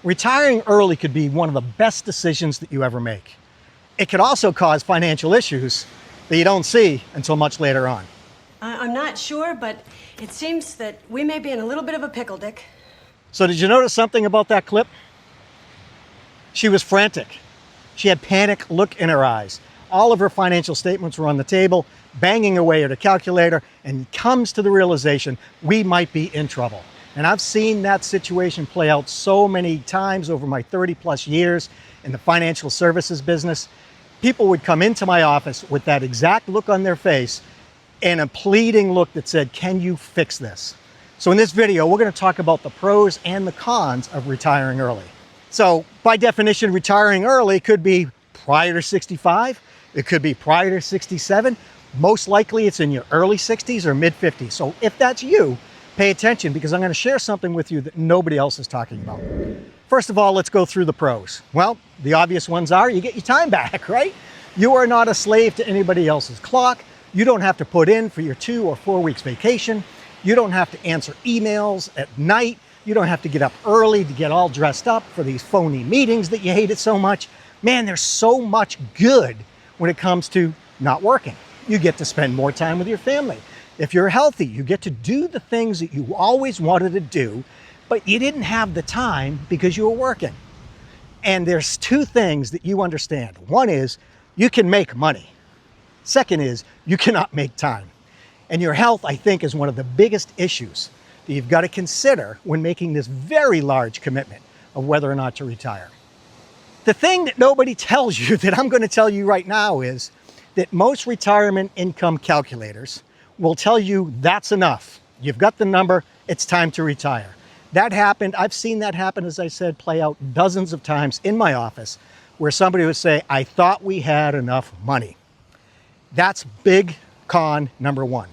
Retiring early could be one of the best decisions that you ever make. It could also cause financial issues that you don't see until much later on. I'm not sure, but it seems that we may be in a little bit of a pickle, Dick. So did you notice something about that clip? She was frantic. She had panic look in her eyes. All of her financial statements were on the table, banging away at a calculator, and comes to the realization we might be in trouble. And I've seen that situation play out so many times over my 30 plus years in the financial services business. People would come into my office with that exact look on their face and a pleading look that said, "Can you fix this?" So in this video, we're going to talk about the pros and the cons of retiring early. So by definition, retiring early could be prior to 65. It could be prior to 67. Most likely it's in your early 60s or mid 50s. So if that's you, pay attention, because I'm going to share something with you that nobody else is talking about. First of all, let's go through the pros. Well, the obvious ones are you get your time back, right? You are not a slave to anybody else's clock. You don't have to put in for your 2 or 4 weeks vacation. You don't have to answer emails at night. You don't have to get up early to get all dressed up for these phony meetings that you hated so much. Man, there's so much good when it comes to not working. You get to spend more time with your family. If you're healthy, you get to do the things that you always wanted to do, but you didn't have the time because you were working. And there's 2 things that you understand. One is you can make money. Second is you cannot make time. And your health, I think, is one of the biggest issues that you've got to consider when making this very large commitment of whether or not to retire. The thing that nobody tells you that I'm going to tell you right now is that most retirement income calculators will tell you that's enough. You've got the number, it's time to retire. That happened, I've seen that happen, as I said, play out dozens of times in my office, where somebody would say, "I thought we had enough money." That's big con number 1.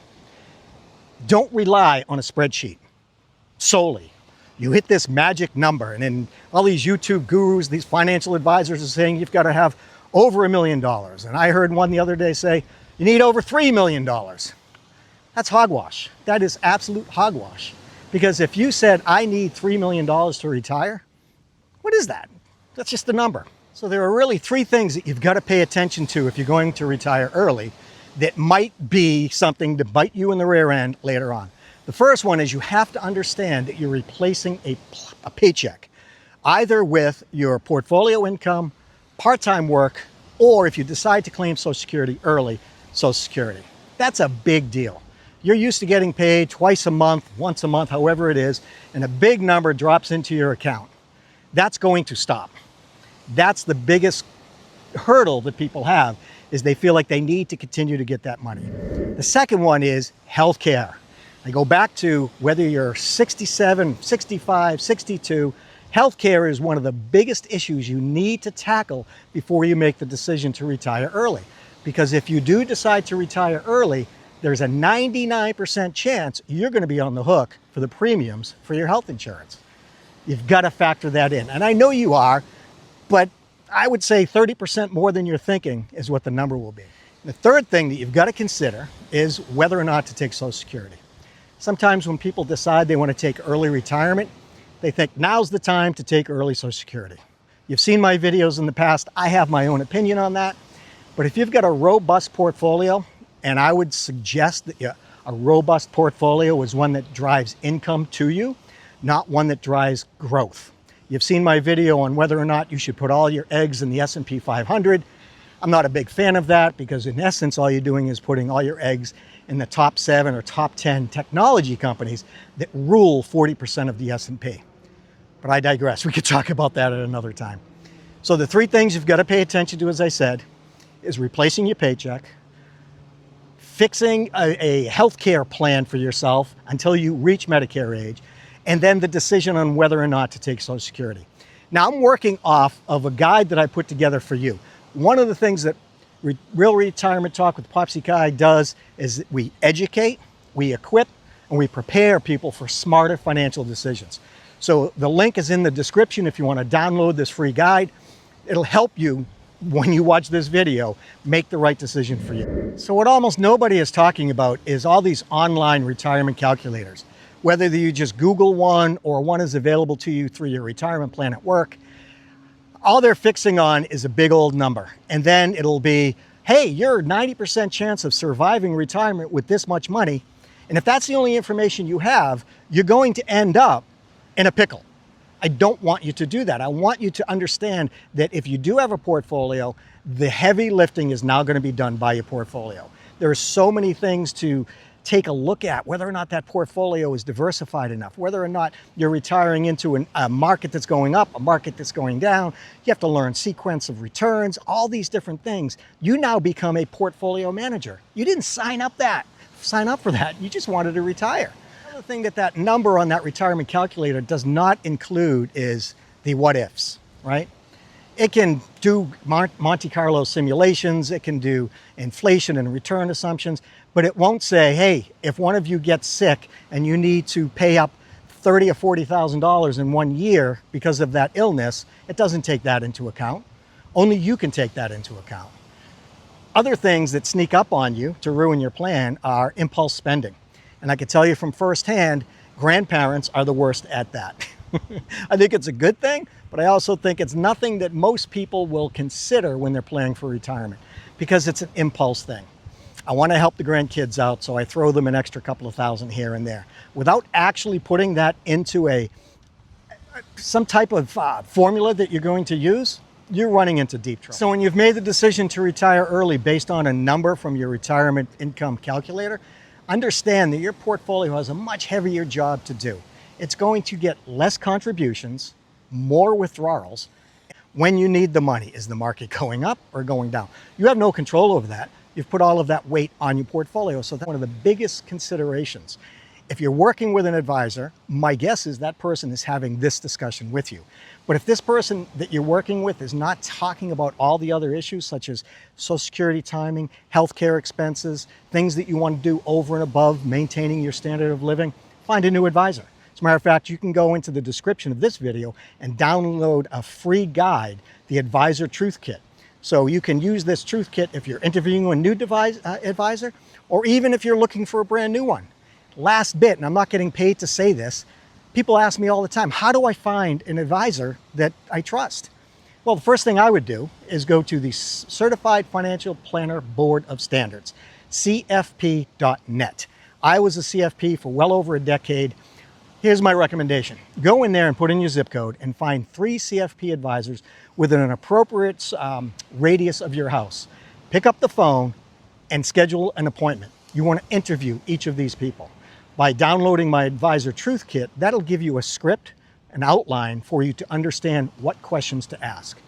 Don't rely on a spreadsheet solely. You hit this magic number, and then all these YouTube gurus, these financial advisors are saying you've got to have over $1 million. And I heard one the other day say, you need over $3 million. That's hogwash. That is absolute hogwash. Because if you said, I need $3 million to retire, what is that? That's just a number. So there are really 3 things that you've got to pay attention to if you're going to retire early that might be something to bite you in the rear end later on. The first one is you have to understand that you're replacing a paycheck, either with your portfolio income, part-time work, or if you decide to claim Social Security early, Social Security. That's a big deal. You're used to getting paid twice a month, once a month, however it is, and a big number drops into your account. That's going to stop. That's the biggest hurdle that people have, is they feel like they need to continue to get that money. The second one is healthcare. I go back to whether you're 67, 65, 62, healthcare is one of the biggest issues you need to tackle before you make the decision to retire early. Because if you do decide to retire early, there's a 99% chance you're going to be on the hook for the premiums for your health insurance. You've got to factor that in. And I know you are, but I would say 30% more than you're thinking is what the number will be. The third thing that you've got to consider is whether or not to take Social Security. Sometimes when people decide they want to take early retirement, they think now's the time to take early Social Security. You've seen my videos in the past. I have my own opinion on that. But if you've got a robust portfolio, and I would suggest that a robust portfolio is one that drives income to you, not one that drives growth. You've seen my video on whether or not you should put all your eggs in the S&P 500. I'm not a big fan of that, because in essence, all you're doing is putting all your eggs in the top 7 or top 10 technology companies that rule 40% of the S&P. But I digress. We could talk about that at another time. So the 3 things you've got to pay attention to, as I said, is replacing your paycheck, fixing a healthcare plan for yourself until you reach Medicare age, and then the decision on whether or not to take Social Security. Now, I'm working off of a guide that I put together for you. One of the things that Real Retirement Talk with Popsy Kai does is that we educate, we equip, and we prepare people for smarter financial decisions. So the link is in the description if you want to download this free guide. It'll help you, when you watch this video, make the right decision for you. So what almost nobody is talking about is all these online retirement calculators. Whether you just Google one or one is available to you through your retirement plan at work, all they're fixing on is a big old number. And then it'll be, hey, you're 90% chance of surviving retirement with this much money. And if that's the only information you have, you're going to end up in a pickle. I don't want you to do that. I want you to understand that if you do have a portfolio, the heavy lifting is now going to be done by your portfolio. There are so many things to take a look at, whether or not that portfolio is diversified enough, whether or not you're retiring into a market that's going up, a market that's going down. You have to learn sequence of returns, all these different things. You now become a portfolio manager. You didn't sign up for that. You just wanted to retire. Another thing that number on that retirement calculator does not include is the what ifs, right? It can do Monte Carlo simulations, it can do inflation and return assumptions, but it won't say, hey, if one of you gets sick and you need to pay up $30,000 or $40,000 in 1 year because of that illness, it doesn't take that into account. Only you can take that into account. Other things that sneak up on you to ruin your plan are impulse spending. And I can tell you from firsthand, grandparents are the worst at that. I think it's a good thing, but I also think it's nothing that most people will consider when they're planning for retirement because it's an impulse thing. I want to help the grandkids out, so I throw them an extra couple of thousand here and there. Without actually putting that into some type of formula that you're going to use, you're running into deep trouble. So when you've made the decision to retire early based on a number from your retirement income calculator, understand that your portfolio has a much heavier job to do. It's going to get less contributions, more withdrawals. When you need the money, is the market going up or going down? You have no control over that. You've put all of that weight on your portfolio. So that's one of the biggest considerations. If you're working with an advisor, my guess is that person is having this discussion with you. But if this person that you're working with is not talking about all the other issues, such as Social Security timing, healthcare expenses, things that you want to do over and above maintaining your standard of living, find a new advisor. As a matter of fact, you can go into the description of this video and download a free guide, the Advisor Truth Kit. So you can use this Truth Kit if you're interviewing a new advisor, or even if you're looking for a brand new one. Last bit, and I'm not getting paid to say this, people ask me all the time, how do I find an advisor that I trust? Well, the first thing I would do is go to the Certified Financial Planner Board of Standards, CFP.net. I was a CFP for well over a decade. Here's my recommendation. Go in there and put in your zip code and find 3 CFP advisors within an appropriate radius of your house. Pick up the phone and schedule an appointment. You want to interview each of these people. By downloading my Advisor Truth Kit, that'll give you a script, an outline for you to understand what questions to ask.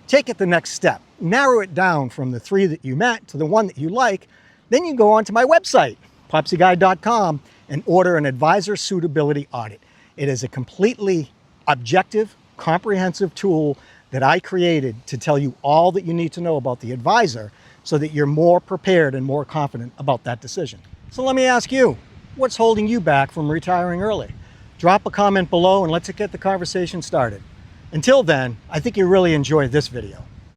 Take it the next step. Narrow it down from the 3 that you met to the one that you like. Then you go onto my website, popsyguy.com, and order an advisor suitability audit. It is a completely objective, comprehensive tool that I created to tell you all that you need to know about the advisor so that you're more prepared and more confident about that decision. So let me ask you, what's holding you back from retiring early? Drop a comment below and let's get the conversation started. Until then, I think you really enjoyed this video.